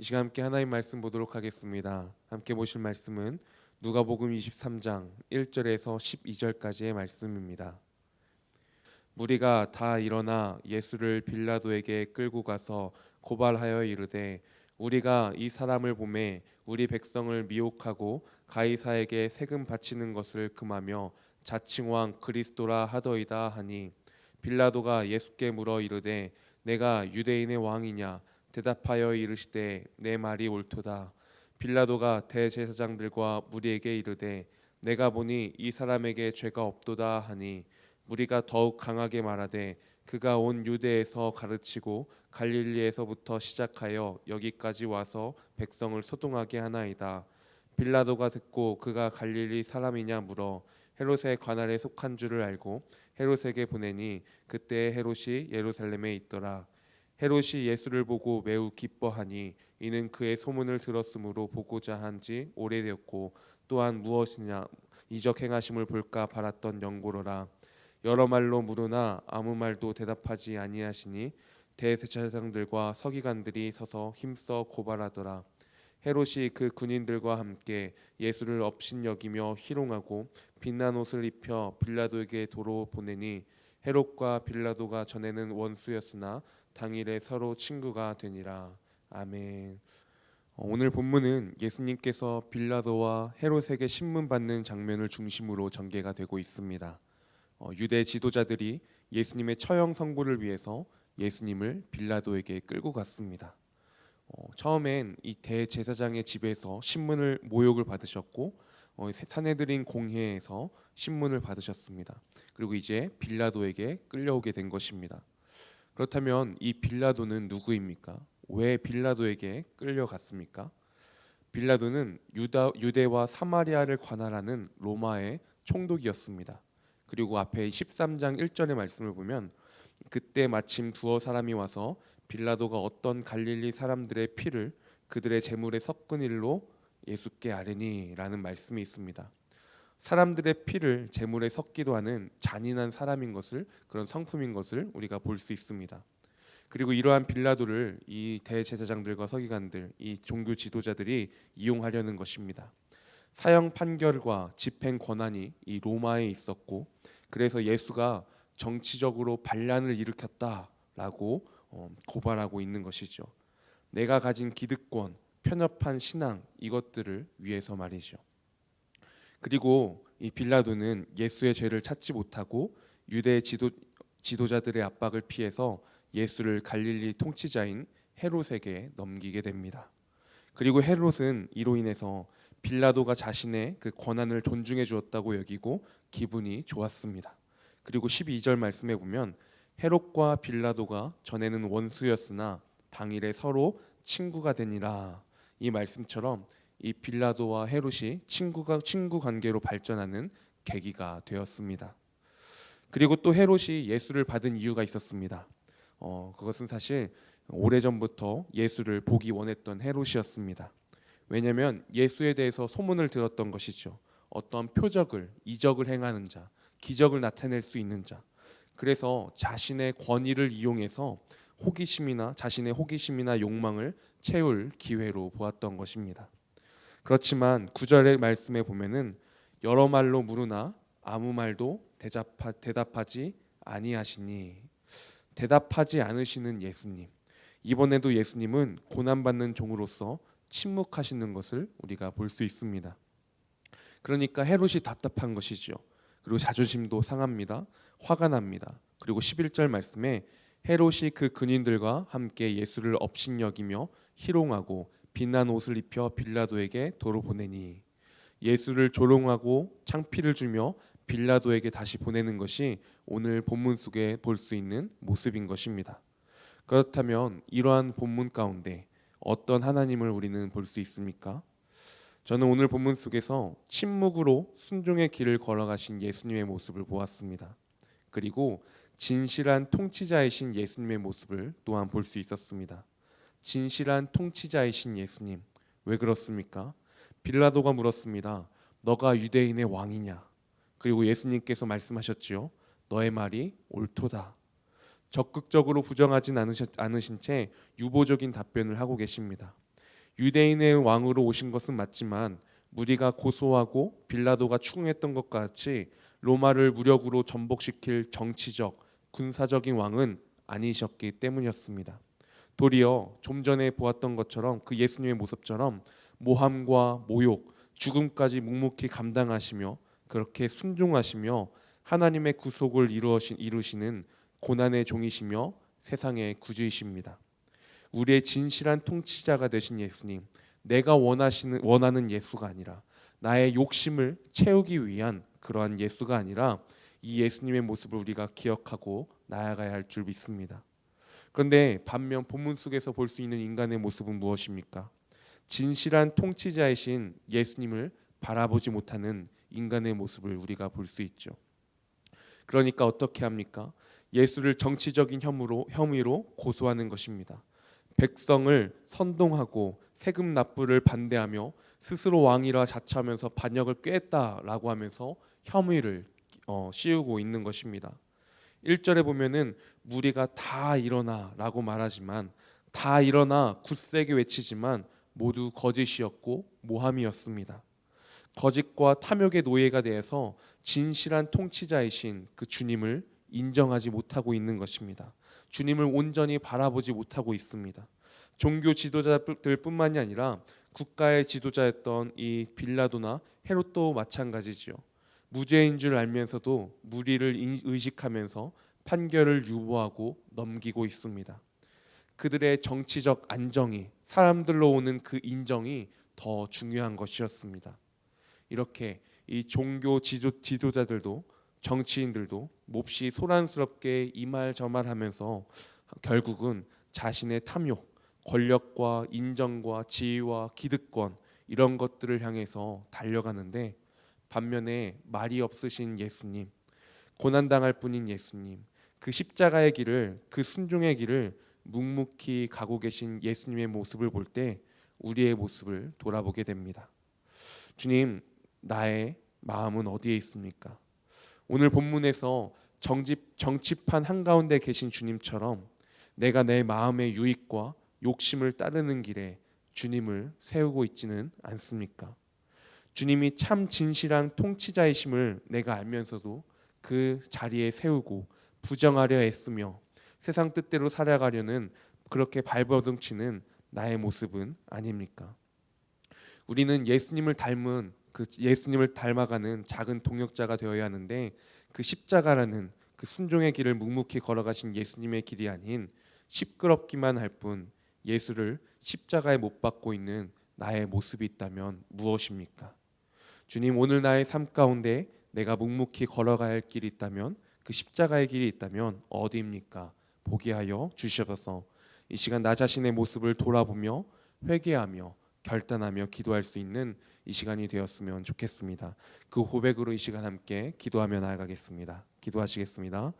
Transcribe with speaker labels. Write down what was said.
Speaker 1: 이 시간 함께 하나님 말씀 보도록 하겠습니다. 함께 보실 말씀은 누가복음 23장 1절에서 12절까지의 말씀입니다. 무리가 다 일어나 예수를 빌라도에게 끌고 가서 고발하여 이르되 우리가 이 사람을 보매 우리 백성을 미혹하고 가이사에게 세금 바치는 것을 금하며 자칭 왕 그리스도라 하더이다 하니 빌라도가 예수께 물어 이르되 내가 유대인의 왕이냐 대답하여 이르시되 내 말이 옳도다. 빌라도가 대제사장들과 무리에게 이르되 내가 보니 이 사람에게 죄가 없도다 하니 무리가 더욱 강하게 말하되 그가 온 유대에서 가르치고 갈릴리에서부터 시작하여 여기까지 와서 백성을 소동하게 하나이다. 빌라도가 듣고 그가 갈릴리 사람이냐 물어 헤롯의 관할에 속한 줄을 알고 헤롯에게 보내니 그때 헤롯이 예루살렘에 있더라. 헤롯이 예수를 보고 매우 기뻐하니 이는 그의 소문을 들었으므로 보고자 한지 오래되었고 또한 무엇이냐 이적 행하심을 볼까 바랐던 연고로라. 여러 말로 물으나 아무 말도 대답하지 아니하시니 대제사장들과 서기관들이 서서 힘써 고발하더라. 헤롯이 그 군인들과 함께 예수를 업신여기며 희롱하고 빛난 옷을 입혀 빌라도에게 도로 보내니 헤롯과 빌라도가 전에는 원수였으나 당일에 서로 친구가 되니라. 아멘. 오늘 본문은 예수님께서 빌라도와 헤롯에게 신문받는 장면을 중심으로 전개가 되고 있습니다. 유대 지도자들이 예수님의 처형 선고를 위해서 예수님을 빌라도에게 끌고 갔습니다. 처음엔 이 대제사장의 집에서 신문을 모욕을 받으셨고 사내들인 공회에서 신문을 받으셨습니다. 그리고 이제 빌라도에게 끌려오게 된 것입니다. 그렇다면 이 빌라도는 누구입니까? 왜 빌라도에게 끌려갔습니까? 빌라도는 유대와 사마리아를 관할하는 로마의 총독이었습니다. 그리고 앞에 13장 1절의 말씀을 보면 그때 마침 두어 사람이 와서 빌라도가 어떤 갈릴리 사람들의 피를 그들의 제물에 섞은 일로 예수께 아뢰니라는 말씀이 있습니다. 사람들의 피를 제물에 섞기도 하는 잔인한 사람인 것을, 그런 성품인 것을 우리가 볼 수 있습니다. 그리고 이러한 빌라도를 이 대제사장들과 서기관들, 이 종교 지도자들이 이용하려는 것입니다. 사형 판결과 집행 권한이 이 로마에 있었고, 그래서 예수가 정치적으로 반란을 일으켰다라고 고발하고 있는 것이죠. 내가 가진 기득권, 편협한 신앙, 이것들을 위해서 말이죠. 그리고 이 빌라도는 예수의 죄를 찾지 못하고 유대 지도자들의 압박을 피해서 예수를 갈릴리 통치자인 헤롯에게 넘기게 됩니다. 그리고 헤롯은 이로 인해서 빌라도가 자신의 그 권한을 존중해 주었다고 여기고 기분이 좋았습니다. 그리고 12절 말씀에 보면 헤롯과 빌라도가 전에는 원수였으나 당일에 서로 친구가 되니라. 이 말씀처럼 이 빌라도와 헤롯이 친구 관계로 발전하는 계기가 되었습니다. 그리고 또 헤롯이 예수를 받은 이유가 있었습니다. 그것은 사실 오래전부터 예수를 보기 원했던 헤롯이었습니다. 왜냐하면 예수에 대해서 소문을 들었던 것이죠. 어떤 표적을, 이적을 행하는 자, 기적을 나타낼 수 있는 자. 그래서 자신의 권위를 이용해서 자신의 호기심이나 욕망을 채울 기회로 보았던 것입니다. 그렇지만 9절의 말씀에 보면은 여러 말로 물으나 아무 말도 대답하지 아니하시니, 대답하지 않으시는 예수님. 이번에도 예수님은 고난받는 종으로서 침묵하시는 것을 우리가 볼 수 있습니다. 그러니까 헤롯이 답답한 것이죠. 그리고 자존심도 상합니다. 화가 납니다. 그리고 11절 말씀에 헤롯이 그 근인들과 함께 예수를 업신여기며 희롱하고 빛난 옷을 입혀 빌라도에게 도로 보내니, 예수를 조롱하고 창피를 주며 빌라도에게 다시 보내는 것이 오늘 본문 속에 볼 수 있는 모습인 것입니다. 그렇다면 이러한 본문 가운데 어떤 하나님을 우리는 볼 수 있습니까? 저는 오늘 본문 속에서 침묵으로 순종의 길을 걸어가신 예수님의 모습을 보았습니다. 그리고 진실한 통치자이신 예수님의 모습을 또한 볼 수 있었습니다. 진실한 통치자이신 예수님, 왜 그렇습니까? 빌라도가 물었습니다. 너가 유대인의 왕이냐? 그리고 예수님께서 말씀하셨지요. 너의 말이 옳도다. 적극적으로 부정하진 않으신 채 유보적인 답변을 하고 계십니다. 유대인의 왕으로 오신 것은 맞지만 무리가 고소하고 빌라도가 추궁했던 것과 같이 로마를 무력으로 전복시킬 정치적, 군사적인 왕은 아니셨기 때문이었습니다. 도리어 좀 전에 보았던 것처럼 그 예수님의 모습처럼 모함과 모욕, 죽음까지 묵묵히 감당하시며 그렇게 순종하시며 하나님의 구속을 이루시는 고난의 종이시며 세상의 구주이십니다. 우리의 진실한 통치자가 되신 예수님, 내가 원하는 예수가 아니라 나의 욕심을 채우기 위한 그러한 예수가 아니라 이 예수님의 모습을 우리가 기억하고 나아가야 할 줄 믿습니다. 그런데 반면 본문 속에서 볼 수 있는 인간의 모습은 무엇입니까? 진실한 통치자이신 예수님을 바라보지 못하는 인간의 모습을 우리가 볼 수 있죠. 그러니까 어떻게 합니까? 예수를 정치적인 혐의로 고소하는 것입니다. 백성을 선동하고 세금 납부를 반대하며 스스로 왕이라 자처하면서 반역을 꾀했다라고 하면서 혐의를 씌우고 있는 것입니다. 1절에 보면은 무리가 다 일어나라고 말하지만 다 일어나 굳세게 외치지만 모두 거짓이었고 모함이었습니다. 거짓과 탐욕의 노예가 되어서 진실한 통치자이신 그 주님을 인정하지 못하고 있는 것입니다. 주님을 온전히 바라보지 못하고 있습니다. 종교 지도자들뿐만이 아니라 국가의 지도자였던 이 빌라도나 헤롯도 마찬가지지요. 무죄인 줄 알면서도 무리를 의식하면서 판결을 유보하고 넘기고 있습니다. 그들의 정치적 안정이, 사람들로 오는 그 인정이 더 중요한 것이었습니다. 이렇게 이 종교 지도자들도 정치인들도 몹시 소란스럽게 이 말 저 말 하면서 결국은 자신의 탐욕, 권력과 인정과 지위와 기득권 이런 것들을 향해서 달려가는데, 반면에 말이 없으신 예수님, 고난당할 뿐인 예수님, 그 십자가의 길을, 그 순종의 길을 묵묵히 가고 계신 예수님의 모습을 볼 때 우리의 모습을 돌아보게 됩니다. 주님, 나의 마음은 어디에 있습니까? 오늘 본문에서 정치판 한가운데 계신 주님처럼 내가 내 마음의 유익과 욕심을 따르는 길에 주님을 세우고 있지는 않습니까? 주님이 참 진실한 통치자이심을 내가 알면서도 그 자리에 세우고 부정하려 애쓰며 세상 뜻대로 살아가려는 그렇게 발버둥치는 나의 모습은 아닙니까? 우리는 예수님을 닮아가는 작은 동역자가 되어야 하는데, 그 십자가라는 그 순종의 길을 묵묵히 걸어가신 예수님의 길이 아닌 시끄럽기만 할 뿐 예수를 십자가에 못 박고 있는 나의 모습이 있다면 무엇입니까? 주님, 오늘 나의 삶 가운데 내가 묵묵히 걸어가야 할 길이 있다면, 그 십자가의 길이 있다면 어디입니까? 보게 하여 주시옵소서. 이 시간 나 자신의 모습을 돌아보며 회개하며 결단하며 기도할 수 있는 이 시간이 되었으면 좋겠습니다. 그 고백으로 이 시간 함께 기도하며 나아가겠습니다. 기도하시겠습니다.